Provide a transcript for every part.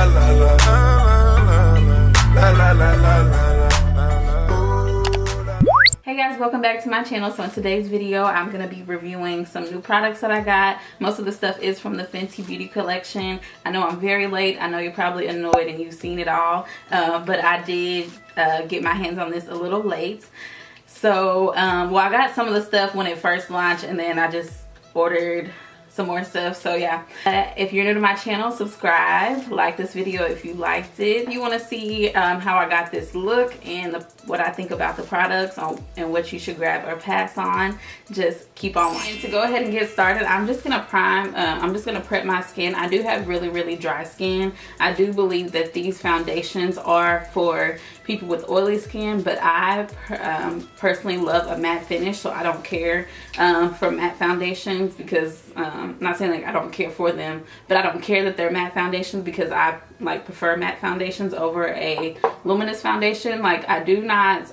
la la la la la la la. Hey guys, welcome back to my channel. So in today's video I'm going to be reviewing some new products that I got. Most of the stuff is from the Fenty Beauty collection. I know I'm very late. I know you're probably annoyed and you've seen it all, but I did get my hands on this a little late. So well, I got some of the stuff when it first launched, and then I just ordered some more stuff. So yeah, if you're new to my channel, subscribe, like this video if you liked it. If you want to see how I got this look and what I think about the products and what you should grab or pass on, just keep on watching. To go ahead and get started, I'm just gonna I'm just gonna prep my skin. I do have really dry skin. I do believe that these foundations are for people with oily skin, but I personally love a matte finish, so I don't care for matte foundations, because I'm not saying like I don't care for them, but I don't care that they're matte foundations, because I like prefer matte foundations over a luminous foundation. Like, I do not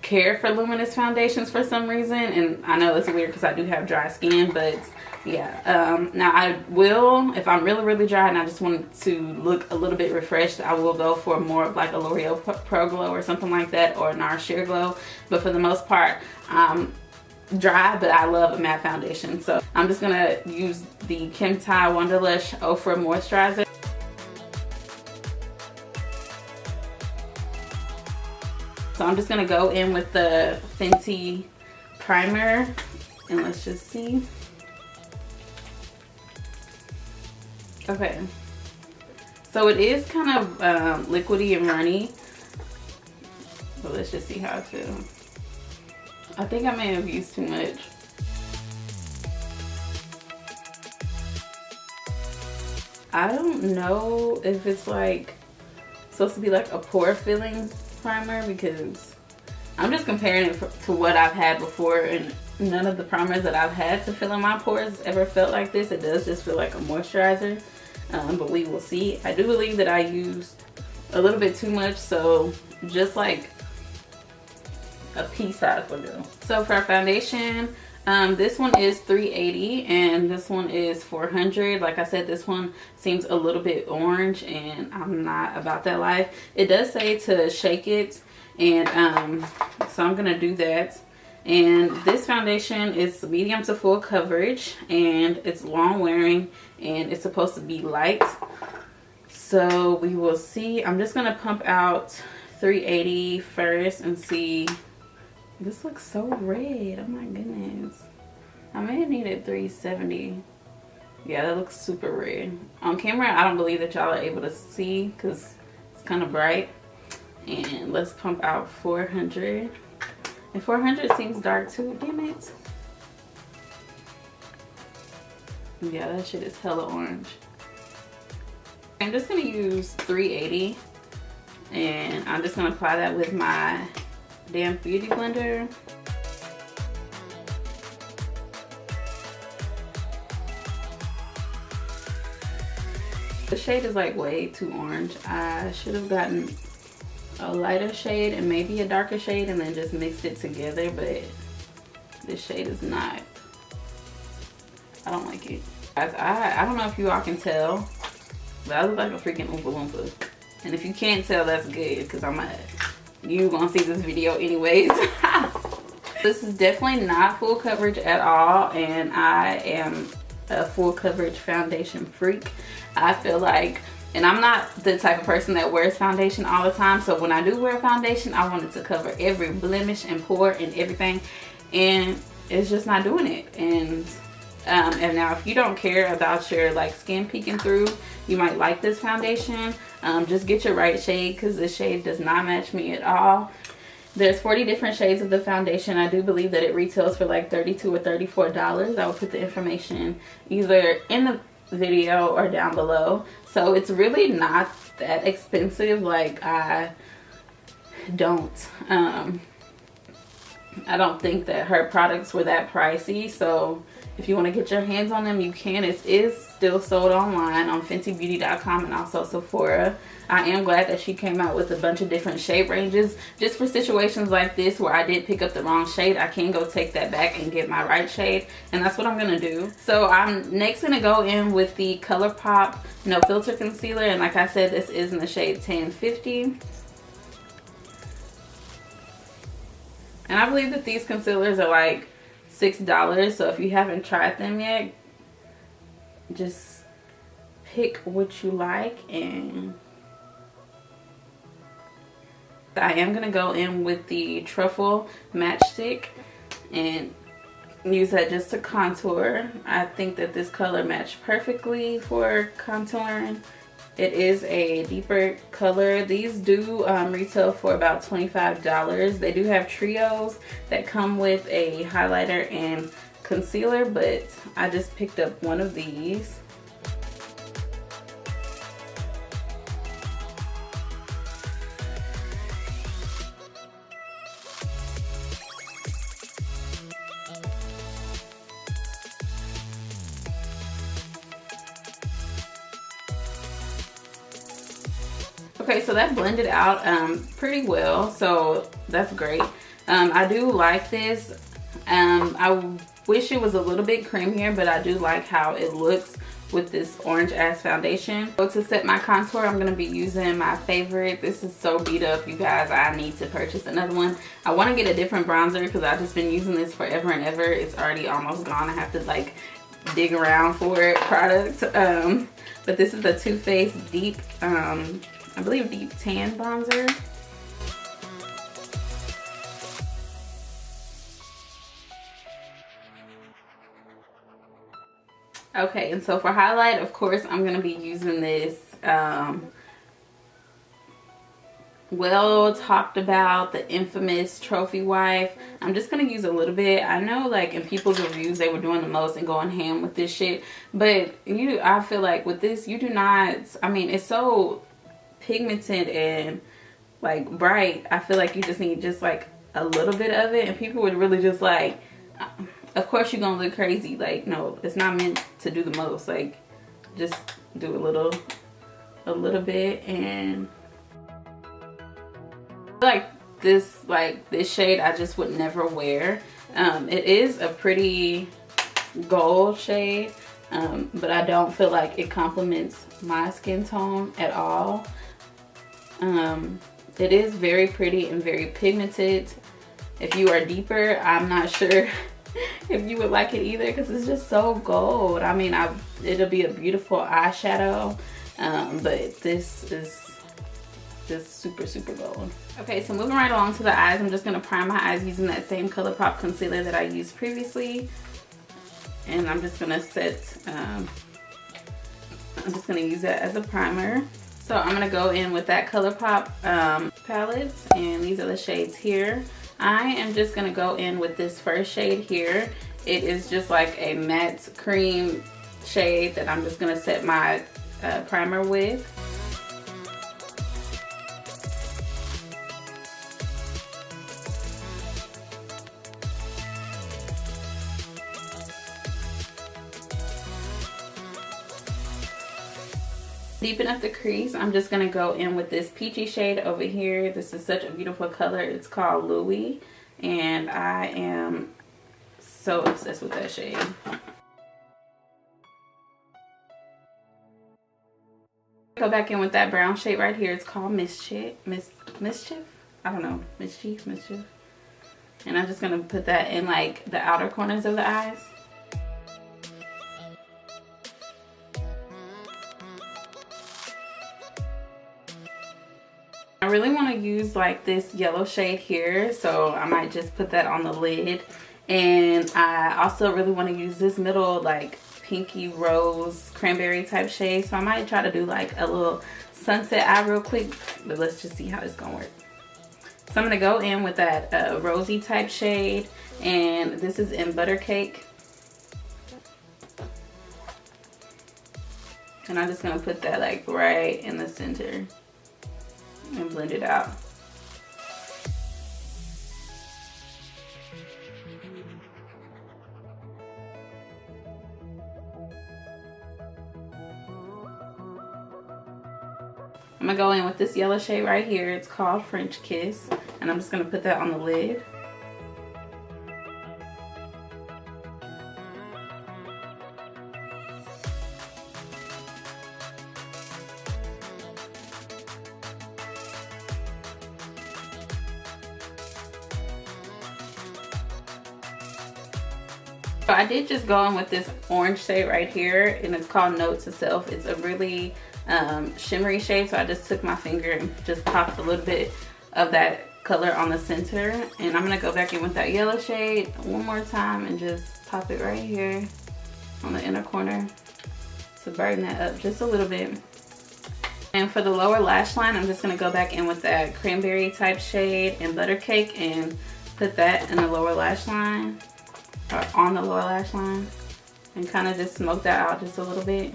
care for luminous foundations for some reason, and I know it's weird because I do have dry skin, but yeah. Now I will, if I'm really dry and I just want to look a little bit refreshed, I will go for more of like a L'Oreal Pro Glow or something like that, or NARS Sheer Glow. But for the most part, dry, but I love a matte foundation. So I'm just gonna use the Kim Tai Wonderlush Ofra Moisturizer. So I'm just gonna go in with the Fenty primer, and let's just see. Okay, so it is kind of liquidy and runny, but let's just see how I feel. I think I may have used too much. I don't know if it's like supposed to be like a pore filling primer, because I'm just comparing it to what I've had before, and none of the primers that I've had to fill in my pores ever felt like this. It does just feel like a moisturizer, but we will see. I do believe that I used a little bit too much, so just like a pea size will do. So for our foundation, this one is $380 and this one is $400. Like I said, this one seems a little bit orange, and I'm not about that life. It does say to shake it, and so I'm gonna do that. And this foundation is medium to full coverage, and it's long wearing, and it's supposed to be light. So we will see. I'm just gonna pump out $380 first and see. This looks so red. Oh my goodness. I may have needed $370. Yeah, that looks super red. On camera, I don't believe that y'all are able to see because it's kind of bright. And let's pump out $400. And $400 seems dark too. Damn it. Yeah, that shit is hella orange. I'm just gonna use $380, and I'm just gonna apply that with my damn beauty blender. The shade is like way too orange. I should have gotten a lighter shade and maybe a darker shade and then just mixed it together, but this shade is not, I don't like it. Guys, I don't know if you all can tell, but I look like a freaking Oompa Loompa. And if you can't tell, that's good, because you gonna see this video anyways. This is definitely not full coverage at all, and I am a full coverage foundation freak. I feel like, and I'm not the type of person that wears foundation all the time, so when I do wear foundation, I want it to cover every blemish and pore and everything, and it's just not doing it. And now if you don't care about your like skin peeking through, you might like this foundation. Just get your right shade, because this shade does not match me at all. There's 40 different shades of the foundation. I do believe that it retails for like $32 or $34. I will put the information either in the video or down below. So it's really not that expensive. Like, I don't think that her products were that pricey. So if you want to get your hands on them, you can. It is still sold online on FentyBeauty.com and also Sephora. I am glad that she came out with a bunch of different shade ranges. Just for situations like this where I did pick up the wrong shade, I can go take that back and get my right shade. And that's what I'm going to do. So I'm next going to go in with the ColourPop No Filter Concealer. And like I said, this is in the shade 1050. And I believe that these concealers are like $6. So if you haven't tried them yet, just pick what you like. And I am going to go in with the Truffle Matchstick and use that just to contour. I think that this color matched perfectly for contouring. It is a deeper color. These do retail for about $25. They do have trios that come with a highlighter and concealer, but I just picked up one of these. Okay, so that blended out pretty well, so that's great. I do like this. I wish it was a little bit creamier, but I do like how it looks with this orange ass foundation. So to set my contour, I'm going to be using my favorite. This is so beat up, you guys. I need to purchase another one. I want to get a different bronzer because I've just been using this forever and ever. It's already almost gone. I have to like dig around for it product. But this is the Too Faced Deep I believe deep tan bronzer. Okay, and so for highlight, of course, I'm going to be using this well talked about, the infamous Trophy Wife. I'm just going to use a little bit. I know like in people's reviews they were doing the most and going ham with this shit. But I feel like with this, you do not, I mean, it's so pigmented and like bright. I feel like you just need just like a little bit of it, and people would really just like, of course you're gonna look crazy. Like, no, it's not meant to do the most. Like, just do a little bit. And like this shade I just would never wear. It is a pretty gold shade, but I don't feel like it complements my skin tone at all. It is very pretty and very pigmented. If you are deeper, I'm not sure if you would like it either because it's just so gold. I mean, it'll be a beautiful eyeshadow, but this is just super, super gold. Okay, so moving right along to the eyes, I'm just going to prime my eyes using that same ColourPop concealer that I used previously. And I'm just going to set, I'm just going to use that as a primer. So I'm going to go in with that ColourPop palette, and these are the shades here. I am just going to go in with this first shade here. It is just like a matte cream shade that I'm just going to set my primer with. Deepen up the crease. I'm just going to go in with this peachy shade over here. This is such a beautiful color. It's called Louis, and I am so obsessed with that shade. Go back in with that brown shade right here. It's called Mischief. I don't know. Mischief. And I'm just going to put that in like the outer corners of the eyes. I really want to use like this yellow shade here, so I might just put that on the lid. And I also really want to use this middle like pinky rose cranberry type shade, so I might try to do like a little sunset eye real quick, but let's just see how it's gonna work. So I'm gonna go in with that rosy type shade, and this is in Butter Cake. And I'm just gonna put that like right in the center and blend it out. I'm gonna go in with this yellow shade right here. It's called French Kiss, and I'm just gonna put that on the lid. So I did just go in with this orange shade right here, and it's called Note to Self. It's a really shimmery shade, so I just took my finger and just popped a little bit of that color on the center. And I'm gonna go back in with that yellow shade one more time and just pop it right here on the inner corner to brighten that up just a little bit. And for the lower lash line, I'm just gonna go back in with that cranberry type shade and Butter Cake and put that in the lower lash line, or on the lower lash line, and kind of just smoke that out just a little bit.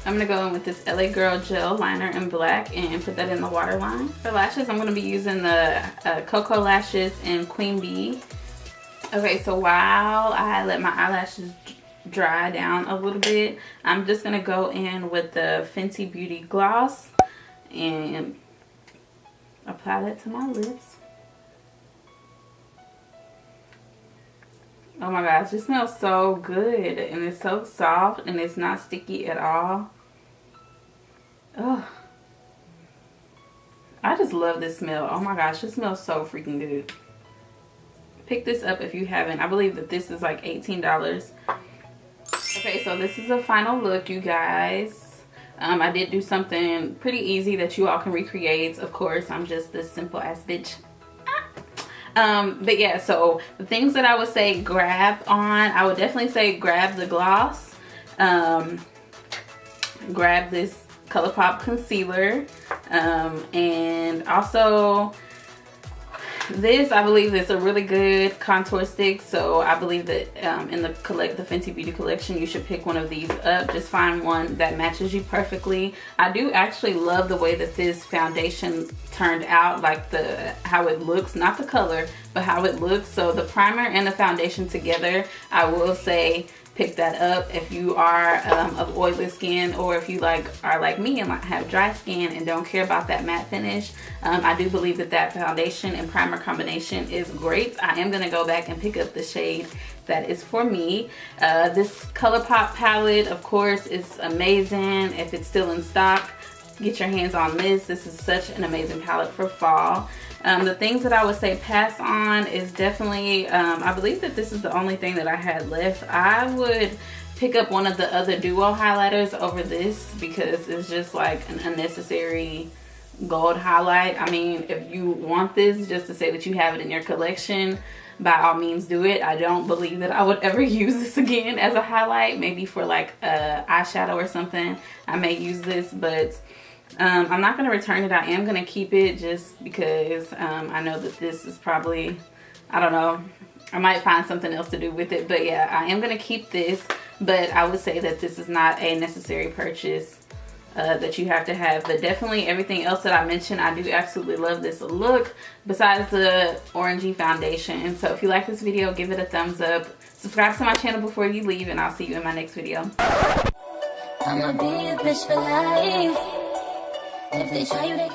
I'm gonna go in with this LA Girl gel liner in black and put that in the waterline. For lashes, I'm gonna be using the Cocoa Lashes in Queen Bee. Okay, so while I let my eyelashes dry down a little bit, I'm just gonna go in with the Fenty Beauty gloss and apply that to my lips. Oh my gosh, it smells so good, and it's so soft, and it's not sticky at all. Oh, I just love this smell. Oh my gosh, it smells so freaking good. Pick this up if you haven't. I believe that this is like $18. Okay, so this is the final look, you guys. I did do something pretty easy that you all can recreate. Of course, I'm just this simple ass bitch. But yeah, so the things that I would say grab on, I would definitely say grab the gloss, grab this ColourPop concealer, and also this, I believe it's a really good contour stick. So I believe that in the Fenty Beauty collection, you should pick one of these up. Just find one that matches you perfectly. I do actually love the way that this foundation turned out, like how it looks, not the color, but how it looks. So the primer and the foundation together, I will say pick that up if you are of oily skin, or if you are like me and have dry skin and don't care about that matte finish. I do believe that foundation and primer combination is great. I am going to go back and pick up the shade that is for me. This ColourPop palette, of course, is amazing. If it's still in stock, get your hands on this. This is such an amazing palette for fall. The things that I would say pass on is definitely, I believe that this is the only thing that I had left. I would pick up one of the other duo highlighters over this, because it's just like an unnecessary gold highlight. I mean, if you want this just to say that you have it in your collection, by all means do it. I don't believe that I would ever use this again as a highlight. Maybe for like eyeshadow or something, I may use this, but I'm not going to return it. I am going to keep it just because I know that this is probably, I don't know, I might find something else to do with it. But yeah, I am going to keep this, but I would say that this is not a necessary purchase that you have to have. But definitely everything else that I mentioned, I do absolutely love this look, besides the orangey foundation. And so if you like this video, give it a thumbs up. Subscribe to my channel before you leave, and I'll see you in my next video. I'ma be a bitch for life. If they try you, they